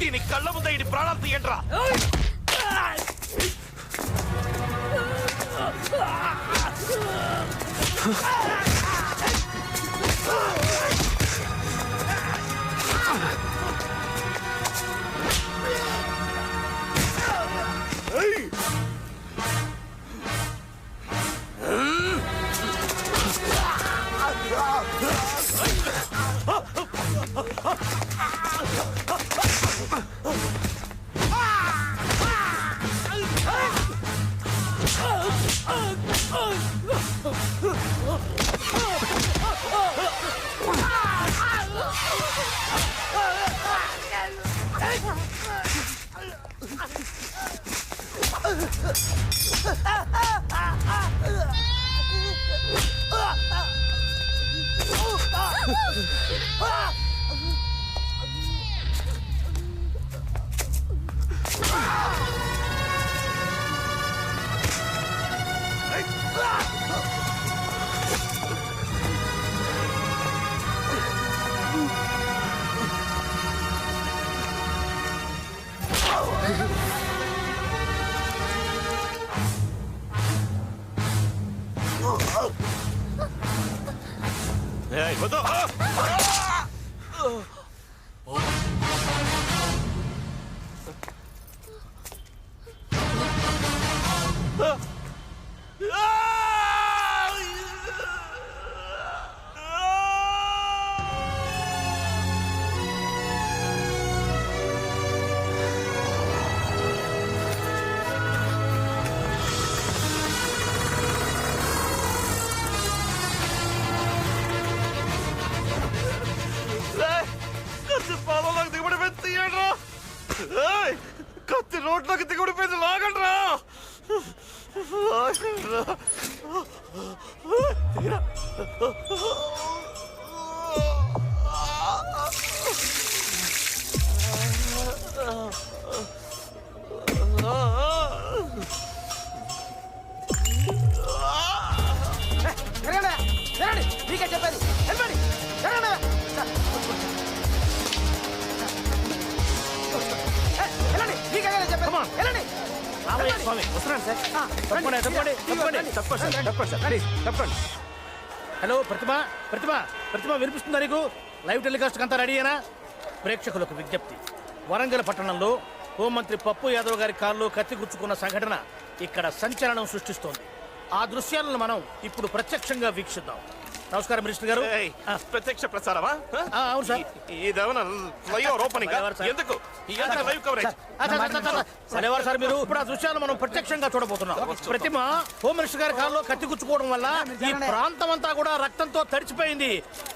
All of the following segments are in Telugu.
దీని కళ్ళ ముందే ఇది ప్రాణాలు తీయండిరా. కత్తి రోడ్లోకి దిగుడిపోయింది. లాగండ్రా. మీకే చెప్పేది. హలో ప్రతిభ, ప్రతిభ, ప్రతిభ వినిపిస్తుందా నీకు? లైవ్ టెలికాస్ట్ అంతా రెడీయేనా? ప్రేక్షకులకు విజ్ఞప్తి, వరంగల్ పట్టణంలో హోంమంత్రి పప్పు యాదవ్ గారి కారులో కత్తి గుచ్చుకున్న సంఘటన ఇక్కడ సంచలనం సృష్టిస్తోంది. ఆ దృశ్యాలను మనం ఇప్పుడు ప్రత్యక్షంగా వీక్షిద్దాం. నమస్కారం మినిస్టర్ గారు. ప్రత్యక్ష ప్రసారమా? అవును సార్. ఇదేమన్నా లైవ్ ఓపెనింగ్? ఎందుకు లైవ్ కవరేజ్? సరేవారు సార్, మీరు ఇప్పుడు ఆ దృశ్యాలు మనం ప్రత్యక్షంగా చూడబోతున్నాం. ప్రతిమ హోమ్ మినిస్టర్ గారి కారులో కత్తి గుచ్చుకోవడం వల్ల ఈ ప్రాంతం అంతా కూడా రక్తంతో తడిచిపోయింది.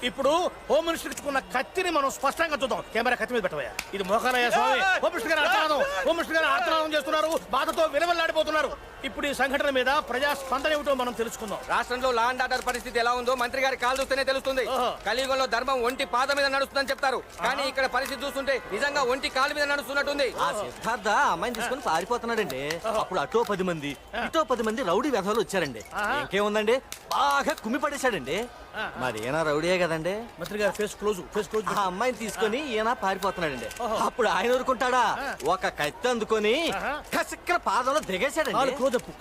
ఇప్పుడు హోమ్ మినిస్టర్ ఇచ్చుకున్న కత్తిని మనం స్పష్టంగా చూద్దాం. కెమెరా కత్తి మీద పెట్టవయ్యా. ఇది మోకాలయ్య స్వామి. హోమ్ మినిస్టర్ గారు ఆర్తనాదం, హోమ్ మినిస్టర్ గారు ఆర్తనాదం చేస్తున్నారు, బాధతో విలవిల్లాడిపోతున్నారు. ఇప్పుడు ఈ సంఘటన మీద ప్రజా స్పందన ఏమిటో మనం తెలుసుకుందాం. రాష్ట్రంలో లా అండ్ ఆర్డర్ పరిస్థితి ఎలా ఉందో మంత్రి గారి కాలు చూస్తేనే తెలుస్తుంది. కలియుగంలో ధర్మం ఒంటి పాద మీద నడుస్తుందని చెప్తారు, కానీ ఇక్కడ పరిస్థితి చూస్తుంటే నిజంగా ఒంటి కాలు మీద నడుస్తున్నట్టుంది. ఆ సిద్ధార్థ అమ్మాయిని తీసుకుని పారిపోతున్నాడండి. అప్పుడు అటో 10 మంది ఇటో 10 మంది రౌడీ వ్యధాలు వచ్చారండి. ఇంకేముందండి, బాగా కుమ్మి పడేశాడండి. మరి ఈయన రౌడీయే కదండి. మంత్రి గారు ఫేస్ క్లోజ్, ఫేస్ క్లోజ్. ఆ అమ్మాయిని తీసుకొని ఈయన పారిపోతున్నాడండి. అప్పుడు ఆయన ఊరుకుంటాడా, ఒక కత్తి అందుకొని కసిక్ర పాదంలో దిగేశాడండి.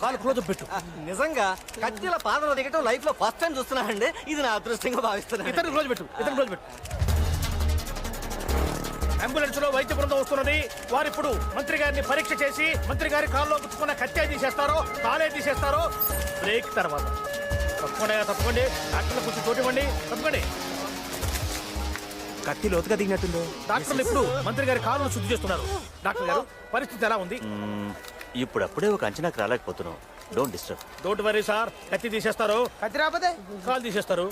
కాలు క్లోజ్ పెట్టు. నిజంగా కత్తిల పాదంలో దిగటం లైఫ్ లో ఫస్ట్ టైం చూస్తున్నానండి. ఇది నా అదృష్టంగా భావిస్తున్నాను. ఇతను క్లోజ్ పెట్టు, ఇతను క్లోజ్ పెట్టు. అంబులెన్స్ లో వైద్య బృందం వస్తున్నది. వారిప్పుడు మంత్రి గారిని పరీక్ష చేసి మంత్రి గారి కాల్లో గుచ్చుకున్న కత్తి తీసేస్తారో కాలే తీసేస్తారో బ్రేక్ తర్వాత. తప్పకుండా తప్పకండి, డాక్టర్లు కొంచెం చోటు ఇవ్వండి. తప్పకండి. కత్తి లోతుగా దిగినట్టుంది. డాక్టర్లు ఇప్పుడు మంత్రి గారి కాలును శుద్ధి చేస్తున్నారు. డాక్టర్ గారు, పరిస్థితి ఎలా ఉంది? ఇప్పుడప్పుడే ఒక అంచనాకు రాలేకపోతున్నాం. Don't disturb. Don't worry sir. కత్తి తీసేస్తారు, కత్తి రాకపోతే కాలు తీసేస్తారు.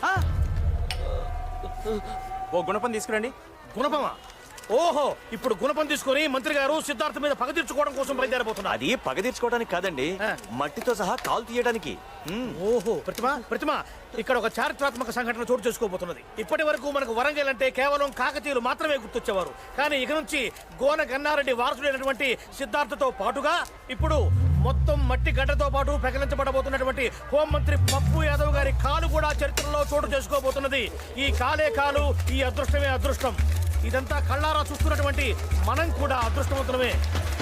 ఓ గుణపం తీసుకురండి. గుణపమా? ఓహో, ఇప్పుడు గుణపం తీసుకొని మంత్రి గారు సిద్ధార్థ మీద పగ తీర్చుకోవడం కోసం బయలుదేరబోతున్నారు. అది పగ తీర్చుకోవడానికి కాదండి, మట్టితో సహా కాలు తీయడానికి. ఓహో, ప్రతిమ ఇక్కడ ఒక చారిత్రాత్మక సంఘటన చోటు చేసుకోబోతున్నది. ఇప్పటి వరకు మనకు వరంగల్ అంటే కేవలం కాకతీయులు మాత్రమే గుర్తొచ్చేవారు. కానీ ఇక నుంచి గోన గన్నారెడ్డి వారసుడైనటువంటి సిద్ధార్థతో పాటుగా ఇప్పుడు మొత్తం మట్టి గడ్డతో పాటు ప్రకటించబడబోతున్నటువంటి హోంమంత్రి పప్పు యాదవ్ గారి కాలు కూడా చరిత్రలో చోటు చేసుకోబోతున్నది. ఈ కాలే కాలు, ఈ అదృష్టమే అదృష్టం. ఇదంతా కళ్ళారా చూస్తున్నటువంటి మనం కూడా అదృష్టవంతులమే.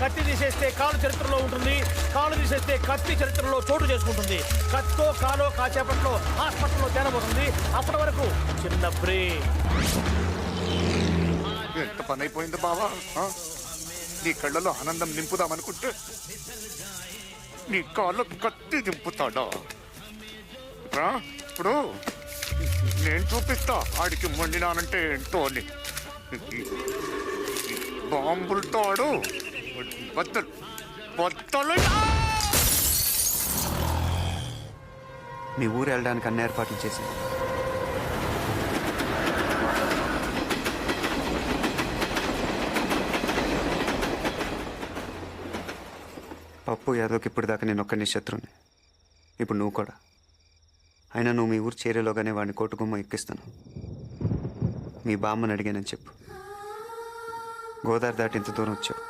కత్తి తీసేస్తే కాలు చరిత్రలో ఉంటుంది, కాలు తీసేస్తే కత్తి చరిత్రలో చోటు చేసుకుంటుంది. కత్తో కాలో కాసేపట్లో హాస్పిటల్లో చేరబోతుంది. అప్పటి వరకు చిన్న బ్రేక్. ఎంత పని అయిపోయింది బావా. నీ కళ్ళలో ఆనందం నింపుదామనుకుంటే నీ కాళ్ళు కత్తి దింపుతాడా? ఇప్పుడు నేను చూపిస్తా ఆడికి మొండినానంటే ఏంటో అని. బాంబులతో ఆడు బద్దలు బద్దలు. మీ ఊరు వెళ్ళడానికి అన్ని ఏర్పాట్లు చేసింది. పప్పు యాదవ్కి ఇప్పుడు దాకా నేను ఒక్కడిని శత్రుని. ఇప్పుడు నువ్వు కూడా. అయినా నువ్వు మీ ఊరు చేరేలోగానే వాడిని కోటుగుమ్మ ఎక్కిస్తాను. మీ బామ్మని అడిగానని చెప్పు. గోదావరి దాటి ఇంత దూరం వచ్చావు.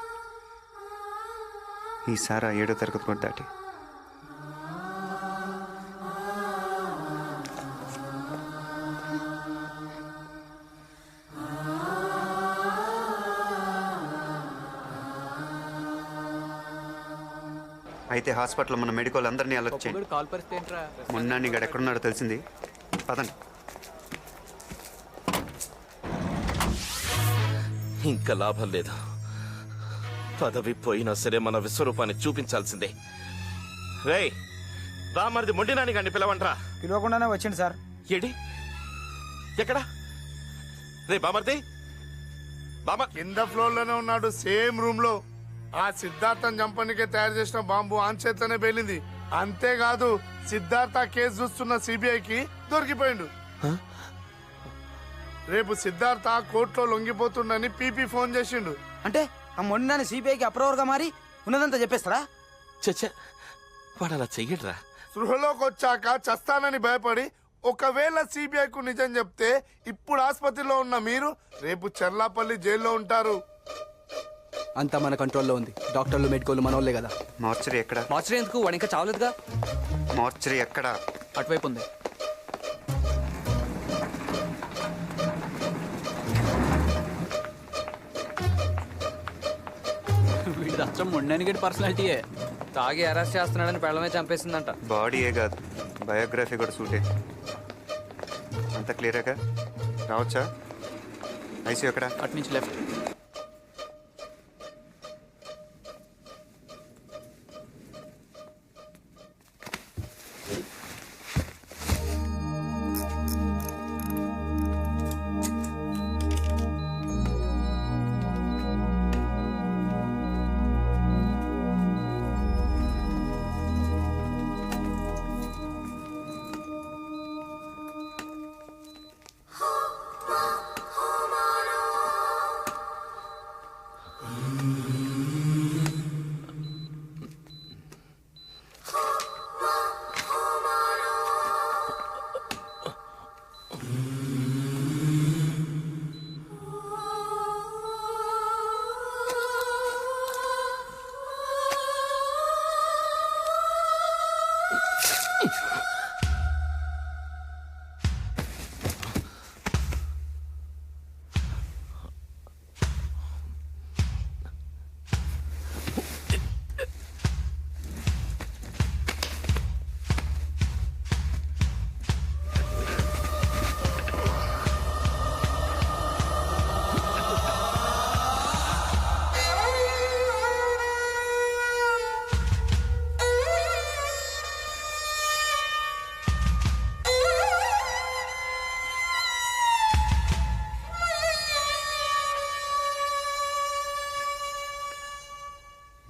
ఈసారి 7వ తరగతి కూడా దాటి. అయితే హాస్పిటల్లో మన మెడికల్ అందరినీ అలర్ట్ చేయండి. మొన్న నీకు ఎక్కడున్నాడో తెలిసింది. పదండి. ఇంకా లాభం లేదు. పదవి పోయినా సరే మన విశ్వరూపాన్ని చూపించాల్సిందే. రేయ్, బామర్ది మొండినాని గాని పిలవంట్రా. పిలవకుండానే వచ్చింది సార్. ఏడి ఎక్కడా? రే బామర్ది, కింద ఫ్లోర్ లోనే ఉన్నాడు, సేమ్ రూమ్ లో. ఆ సిద్ధార్థం చంపనికే తయారు చేసిన బాంబు ఆన్ చేతనే పేలింది. అంతేకాదు సిద్ధార్థ కేసు చూస్తున్న సిబిఐకి దొరికిపోయిండు. రేపు సిద్ధార్థ కోర్టులో లొంగిపోతుండని పీపీ ఫోన్ చేసిండు. అంటే ఆ మొండినాన్ని సిబిఐకి అప్రూవర్ గా మారి ఉన్నదంతా చెప్పేస్తారా? చచ్చా, వాడు అలా చెయ్యడ్రా. సృహలోకి వచ్చాక చస్తానని భయపడి ఒకవేళ సిబిఐకు నిజం చెప్తే ఇప్పుడు ఆసుపత్రిలో ఉన్న మీరు రేపు చెర్లాపల్లి జైల్లో ఉంటారు. అంతా మన కంట్రోల్లో ఉంది. డాక్టర్లు మెడికోలు మనోళ్ళే కదా. మార్చరీ ఎక్కడ? మార్చరీ ఎందుకు? వాడు ఇంకా చావలేదుగా. మార్చరీ ఎక్కడ? అటువైపు ఉంది. వీడి అచ్చం మొండానికి పర్సనాలిటీయే. తాగి అరెస్ట్ చేస్తున్నాడని పెళ్ళమే చంపేసిందంట. బాడీయే కాదు, బయోగ్రఫీ కూడా సూటే. అంత క్లియర్గా రావచ్చా? ఐసీయూ ఎక్కడ? అటు నుంచి లెఫ్ట్.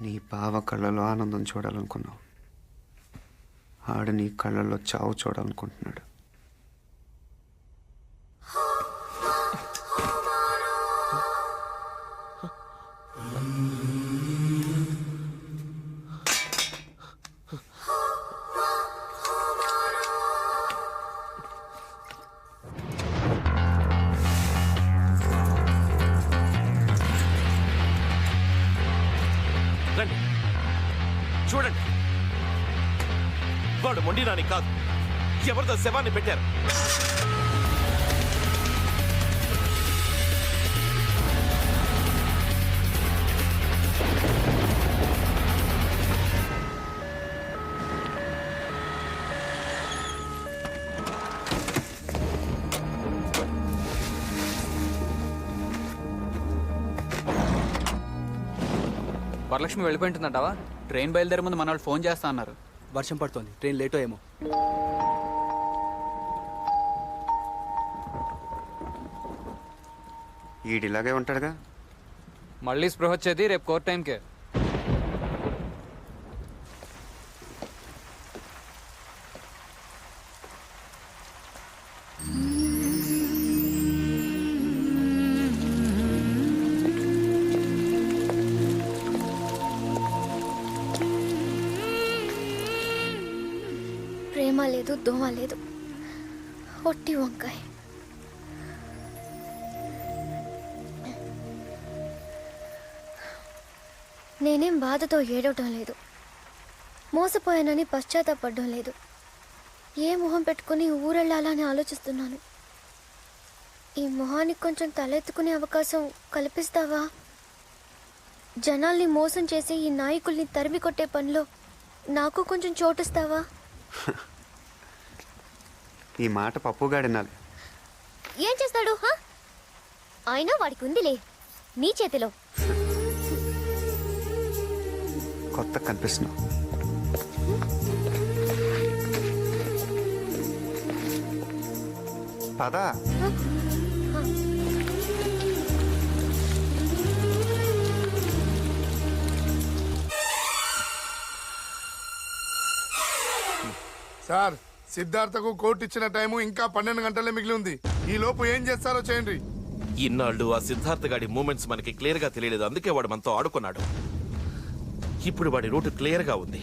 నీ బావ కళ్ళలో ఆనందం చూడాలనుకున్నావు. ఆడు నీ కళ్ళల్లో చావు చూడాలనుకుంటున్నాడు. రండి చూడండి, వాడు మొండినాని కాదు, ఎవరిదో శవాన్ని పెట్టారు. వరలక్ష్మి వెళ్ళిపోయింటుందంటావా? ట్రైన్ బయలుదేరే ముందు మన వాళ్ళు ఫోన్ చేస్తా అన్నారు. వర్షం పడుతోంది, ట్రైన్ లేటో ఏమో. ఈడిలాగే ఉంటాడుగా. మళ్ళీ స్పృహ వచ్చేది రేపు కోర్ట్ టైంకే. ప్రేమ లేదు, దోమ లేదు, ఒట్టి వంకాయ. నేనేం బాధతో ఏడవటం లేదు, మోసపోయానని పశ్చాత్తాపడడం లేదు. ఏ మొహం పెట్టుకుని ఊరెళ్ళాలా అని ఆలోచిస్తున్నాను. ఈ మొహానికి కొంచెం తలెత్తుకునే అవకాశం కల్పిస్తావా? జనాల్ని మోసం చేసి ఈ నాయకుల్ని తరిమి కొట్టే పనిలో నాకు కొంచెం చోటిస్తావా? ఈ మాట పప్పుగాడినాలి. ఏం చేస్తాడు? అయినా వాడికి ఉందిలే నీ చేతిలో. కొత్త కనిపిస్తున్నావు. పదా సార్, సిద్ధార్థకు కోర్టు ఇచ్చిన టైము ఇంకా 12 గంటలే మిగిలి ఉంది. ఈ లోపు ఏం చేస్తారో చేయండి. ఇన్నాళ్ళు ఆ సిద్ధార్థ గాడి మూమెంట్స్ మనకి క్లియర్ గా తెలియలేదు, అందుకే వాడు మనతో ఆడుకున్నాడు. ఇప్పుడు వాడి రూట్ క్లియర్ గా ఉంది.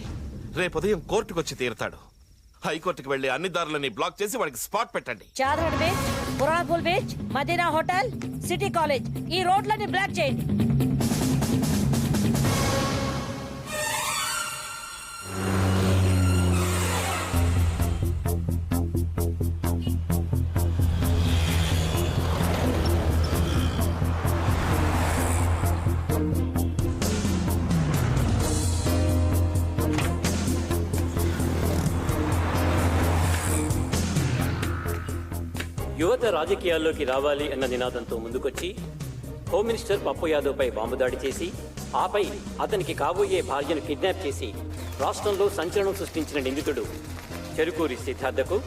రేపు ఉదయం కోర్టుకు వచ్చి తీరుతాడు. హైకోర్టుకు వెళ్లి అన్ని దారులని బ్లాక్ చేసి వాడికి స్పాట్ పెట్టండి. Charminar beach, Puranapul beach, Madina hotel, city college, ఈ రోడ్లని బ్లాక్ చేయండి. యువత రాజకీయాల్లోకి రావాలి అన్న నినాదంతో ముందుకొచ్చి హోమ్ మినిస్టర్ పప్పు యాదవ్పై బాంబు దాడి చేసి ఆపై అతనికి కాబోయే భార్యను కిడ్నాప్ చేసి రాష్ట్రంలో సంచలనం సృష్టించిన నిందితుడు చెరుకూరి సిద్ధార్థకు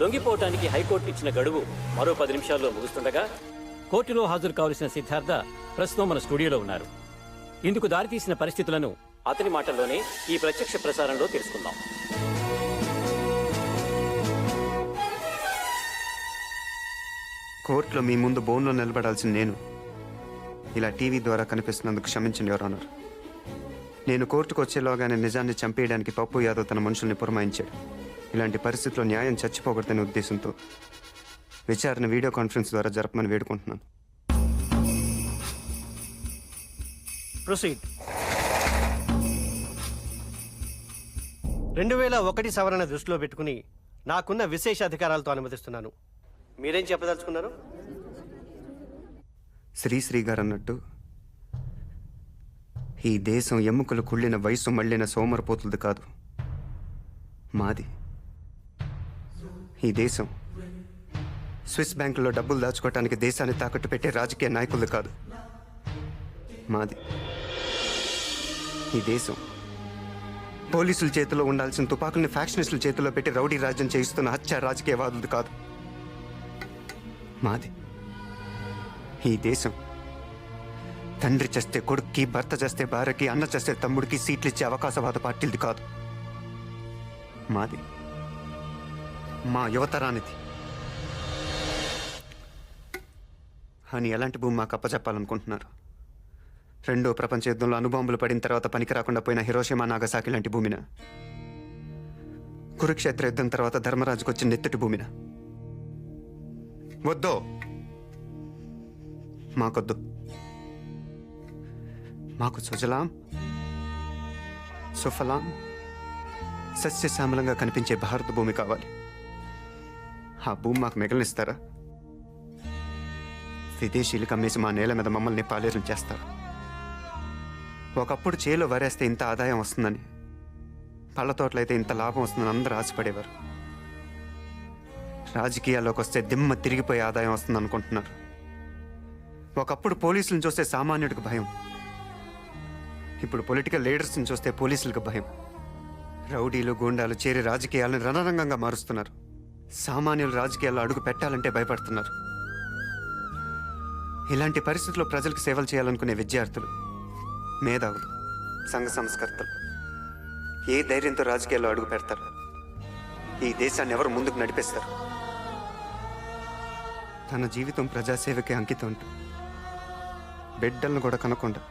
లొంగిపోవటానికి హైకోర్టు ఇచ్చిన గడువు మరో 10 నిమిషాల్లో ముగుస్తుండగా కోర్టులో హాజరు కావలసిన సిద్ధార్థ ప్రస్తుతం మన స్టూడియోలో ఉన్నారు. ఇందుకు దారితీసిన పరిస్థితులను అతని మాటల్లోనే ఈ ప్రత్యక్ష ప్రసారంలో తెలుసుకుందాం. కోర్టులో మీ ముందు బోన్లో నిలబడాల్సిన నేను ఇలా టీవీ ద్వారా కనిపిస్తున్నందుకు క్షమించండి యువర్ ఆనర్. నేను కోర్టుకు వచ్చేలోగానే నిజాన్ని చంపేయడానికి పప్పు యాదవ్ తన మనుషుల్ని పురమాయించాడు. ఇలాంటి పరిస్థితుల్లో న్యాయం చచ్చిపోకూడదనే ఉద్దేశంతో విచారణ వీడియో కాన్ఫరెన్స్ ద్వారా జరపమని వేడుకుంటున్నాను. ప్రొసీడ్. 2001 సవరణ దృష్టిలో పెట్టుకుని నాకున్న విశేష అధికారాలతో అనుమతిస్తున్నాను. మీరేం చెప్పదలుచుకున్నారు? శ్రీశ్రీ గారు అన్నట్టు ఈ దేశం ఎముకలు కుళ్ళిన వయసు మళ్ళిన సోమరపోతులది కాదు, మాది. ఈ దేశం స్విస్ బ్యాంకులో డబ్బులు దాచుకోవటానికి దేశాన్ని తాకట్టు పెట్టే రాజకీయ నాయకులది కాదు, మాది. ఈ దేశం పోలీసుల చేతిలో ఉండాల్సిన తుపాకుల్ని ఫ్యాక్షనిస్టుల చేతిలో పెట్టి రౌడీ రాజ్యం చేయిస్తున్న హత్య రాజకీయవాదులది కాదు, మాది. ఈ దేశం తండ్రి చేస్తే కొడుక్కి, భర్త చేస్తే భార్యకి, అన్న చేస్తే తమ్ముడికి సీట్లు ఇచ్చే అవకాశవాద పార్టీలది కాదు, మాది. మా యువతరానిది. అని ఎలాంటి భూమి మాకు అప్పచెప్పాలనుకుంటున్నారు? రెండో ప్రపంచ యుద్ధంలో అణుబాంబులు పడిన తర్వాత పనికి రాకుండా పోయిన హిరోషిమా, నాగసాకి లాంటి భూమిన? కురుక్షేత్ర యుద్ధం తర్వాత ధర్మరాజుకు వచ్చిన నెత్తటి భూమిన? వద్దో, మాకొద్దు. మాకు సుజలాం సుఫలాం సస్యశ్యామలంగా కనిపించే భారత భూమి కావాలి. ఆ భూమి మాకు మిగలనిస్తారా? విదేశీయులకు అమ్మేసి మా నేల మీద మమ్మల్ని పాలేరు చేస్తారు. ఒకప్పుడు చేలో వరేస్తే ఇంత ఆదాయం వస్తుందని, పళ్ళ తోటలైతే ఇంత లాభం వస్తుందని అందరూ ఆశపడేవారు. రాజకీయాల్లోకి వస్తే దిమ్మ తిరిగిపోయే ఆదాయం వస్తుంది అనుకుంటున్నారు. ఒకప్పుడు పోలీసులను చూస్తే సామాన్యుడికి భయం, ఇప్పుడు పొలిటికల్ లీడర్స్ని చూస్తే పోలీసులకు భయం. రౌడీలు గూండాలు చేరి రాజకీయాలను రణరంగంగా మారుస్తున్నారు. సామాన్యులు రాజకీయాల్లో అడుగు పెట్టాలంటే భయపడుతున్నారు. ఇలాంటి పరిస్థితుల్లో ప్రజలకు సేవలు చేయాలనుకునే విద్యార్థులు, మేధావులు, సంఘ సంస్కర్తలు ఏ ధైర్యంతో రాజకీయాల్లో అడుగు పెడతారు? ఈ దేశాన్ని ఎవరు ముందుకు నడిపిస్తారు? తన జీవితం ప్రజాసేవకి అంకితం అంటూ బిడ్డలను కూడా కనకుండా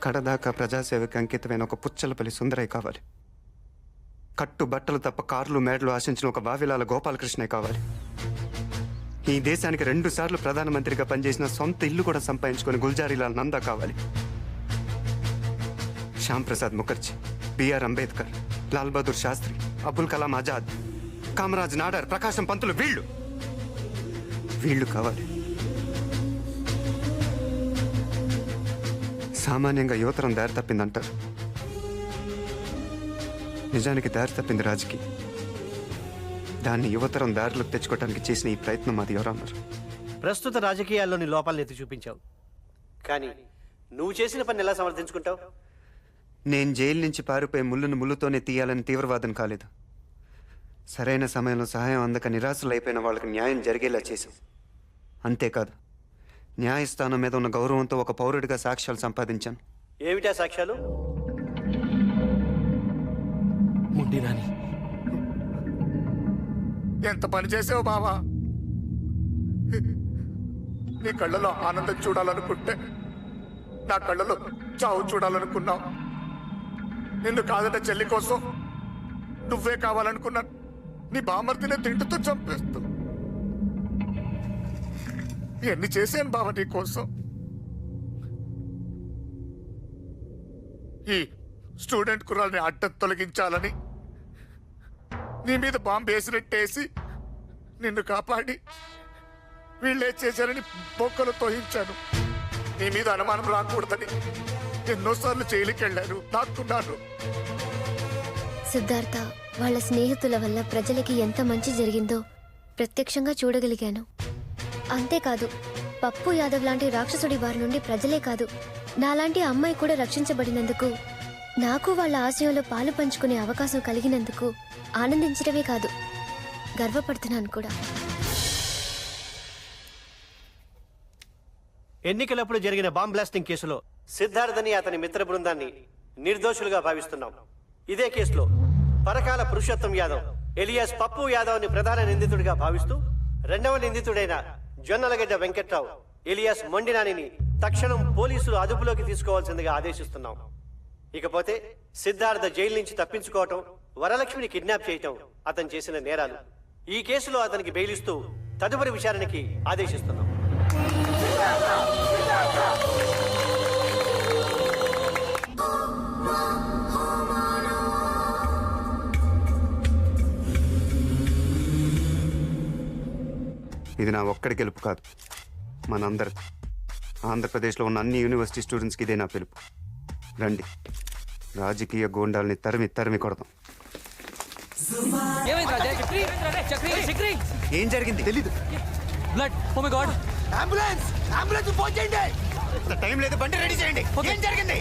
కడదాకా ప్రజాసేవకి అంకితమైన ఒక పుచ్చలపల్లి సుందరయ్య కావాలి. కట్టు బట్టలు తప్ప కార్లు మేడలు ఆశించిన ఒక వావిలాల గోపాలకృష్ణయ్య కావాలి. ఈ దేశానికి 2 సార్లు ప్రధానమంత్రిగా పనిచేసిన సొంత ఇల్లు కూడా సంపాదించుకొని గుల్జారీలాల్ నందా కావాలి. శ్యామ్ ప్రసాద్ ముఖర్జీ, బిఆర్ అంబేద్కర్, లాల్ బహదూర్ శాస్త్రి, అబుల్ కలాం ఆజాద్, కామరాజ్ నాడార్, ప్రకాశం పంతులు వీళ్ళు కావాలి. సామాన్యంగా యువతరం దారి తప్పిందంటారు. నిజానికి దారి తప్పింది రాజకీయం. దాన్ని యువతరం దారిలోకి తెచ్చుకోవడానికి చేసిన ఈ ప్రయత్నం అది ఎవరన్నారు? ప్రస్తుత రాజకీయాల్లోని లోపాలను ఎత్తి చూపించావు, కానీ నువ్వు చేసిన పని ఎలా సమర్థించుకుంటావు? నేను జైలు నుంచి పారిపోయి ముళ్ళును ముళ్ళుతోనే తీయాలని తీవ్రవాదం కాలేదు. సరైన సమయంలో సహాయం అందక నిరాశలు అయిపోయిన వాళ్ళకి న్యాయం జరిగేలా చేశాం. అంతేకాదు, న్యాయస్థానం మీద ఉన్న గౌరవంతో ఒక పౌరుడిగా సాక్ష్యాలు సంపాదించాను. ఏమిటా సాక్ష్యాలు? ముండినాని ఎంత పని చేసావు బావా. నీ కళ్ళలో ఆనందం చూడాలనుకుంటే నా కళ్ళలో చావు చూడాలనుకున్నావు. నిన్ను కాదట చెల్లి కోసం నువ్వే కావాలనుకున్నాను. నీ బామర్తినే తింటుతో చంపేస్తూ ఎన్ని చేశాను బావ నీ కోసం. ఈ స్టూడెంట్ కుర్రాల్ని అడ్డం తొలగించాలని నీ మీద బాంబు వేసినట్టేసి నిన్ను కాపాడి వీళ్ళే చేశారని బొక్కలు తోయించాను. నీ మీద అనుమానం రాకూడదని ఎన్నోసార్లు జైలుకి వెళ్ళాను, నాకున్నాను. సిద్ధార్థ వాళ్ళ స్నేహితుల వల్ల ప్రజలకి ఎంత మంచి జరిగిందో ప్రత్యక్షంగా చూడగలిగాను. అంతేకాదు, పప్పు యాదవ్ లాంటి రాక్షసుడి బారి నుండి ప్రజలే కాదు, నాలాంటి అమ్మాయి కూడా రక్షించబడినందుకు, నాకు వాళ్ళ ఆశయంలో పాలు పంచుకునే అవకాశం కలిగినందుకు ఆనందించడమే కాదు, గర్వపడుతున్నాను కూడా. ఎన్నికలప్పుడు జరిగిన బాంబ్ బ్లాస్టింగ్ కేసులో సిద్ధార్థని అతని మిత్ర బృందాన్ని నిర్దోషులుగా భావిస్తున్నాం. ఇదే కేసులో పరకాల పురుషోత్తం యాదవ్ ఎలియాస్ పప్పు యాదవ్ని ప్రధాన నిందితుడిగా భావిస్తూ రెండవ నిందితుడైన జొన్నలగడ్డ వెంకట్రావు ఎలియాస్ మొండినానిని తక్షణం పోలీసులు అదుపులోకి తీసుకోవాల్సిందిగా ఆదేశిస్తున్నాం. ఇకపోతే సిద్ధార్థ జైలు నుంచి తప్పించుకోవటం, వరలక్ష్మిని కిడ్నాప్ చేయటం అతను చేసిన నేరాలు. ఈ కేసులో అతనికి బెయిల్ ఇస్తూ తదుపరి విచారణకి ఆదేశిస్తున్నాం. ఇది నా ఒక్కడి గెలుపు కాదు, మనందరి. ఆంధ్రప్రదేశ్లో ఉన్న అన్ని యూనివర్సిటీ స్టూడెంట్స్కి ఇదే నా పిలుపు. రండి, రాజకీయ గోండాల్ని తరిమి కొడదాం. ఏం జరిగింది తెలీదు. Blood, oh my God. Ambulance phone చేయండి. టైం లేదు, బండి రెడీ చేయండి. ఏం జరిగింది?